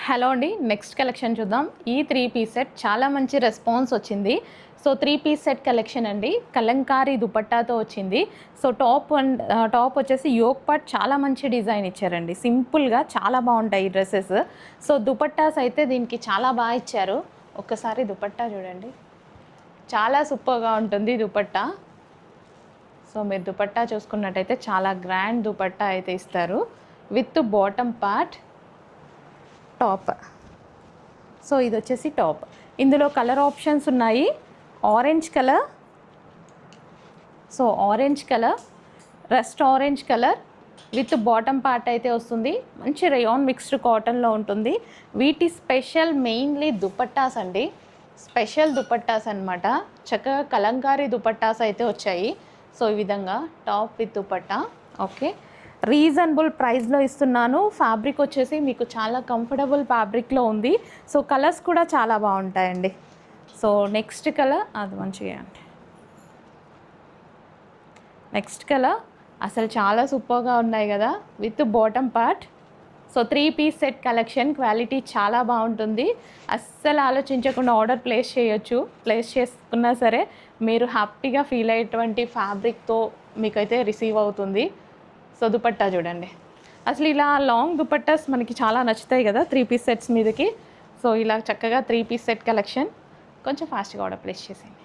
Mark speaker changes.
Speaker 1: Hello అండి, next collection చూద్దాం. ఈ 3 పీస్ సెట్ చాలా మంచి రెస్పాన్స్ వచ్చింది. సో 3 పీస్ సెట్ కలెక్షన్ అండి, కలంకారీ దుపట్టాతో వచ్చింది. సో టాప్ వచ్చేసి యోక్ పార్ట్ చాలా మంచి డిజైన్ ఇచ్చారండి. సింపుల్గా చాలా బాగుంటాయి ఈ డ్రెస్సెస్. సో దుపట్టాస్ అయితే దీనికి చాలా బాగా ఇచ్చారు. ఒక్కసారి దుపట్టా చూడండి, చాలా సూపర్గా ఉంటుంది దుపట్టా. సో మీరు దుపట్టా చూసుకున్నట్టయితే చాలా గ్రాండ్ దుపట్టా అయితే ఇస్తారు with bottom part top. So ఇది వచ్చేసి టాప్. ఇందులో కలర్ ఆప్షన్స్ ఉన్నాయి. Orange colour, so orange colour, rust orange colour with bottom part అయితే వస్తుంది. మంచి రేయాన్ మిక్స్డ్ కాటన్లో ఉంటుంది. వీటి స్పెషల్ మెయిన్లీ దుపట్టాస్ అండి, స్పెషల్ దుపట్టాస్ అనమాట. చక్కగా కలంకారీ దుపట్టాస్ అయితే వచ్చాయి. సో ఈ విధంగా top with dupatta. Okay, reasonable ప్రైస్లో ఇస్తున్నాను. ఫ్యాబ్రిక్ వచ్చేసి మీకు చాలా కంఫర్టబుల్ ఫ్యాబ్రిక్లో ఉంది. సో కలర్స్ కూడా చాలా బాగుంటాయండి. సో నెక్స్ట్ కలర్ అది మంచిగా అండి, నెక్స్ట్ కలర్ అసలు చాలా సూపర్గా ఉన్నాయి కదా with bottom part. So 3 piece set collection, quality చాలా బాగుంటుంది. అస్సలు ఆలోచించకుండా ఆర్డర్ ప్లేస్ చేయొచ్చు. ప్లేస్ చేసుకున్నా సరే మీరు హ్యాపీగా ఫీల్ అయ్యేటువంటి ఫ్యాబ్రిక్తో మీకైతే రిసీవ్ అవుతుంది. సో దుపట్టా చూడండి, అసలు ఇలా లాంగ్ దుపట్టాస్ మనకి చాలా నచ్చుతాయి కదా 3 పీస్ సెట్స్ మీదకి. సో ఇలా చక్కగా 3 పీస్ సెట్ కలెక్షన్. కొంచెం ఫాస్ట్గా ఆర్డర్ ప్లేస్ చేసేయండి.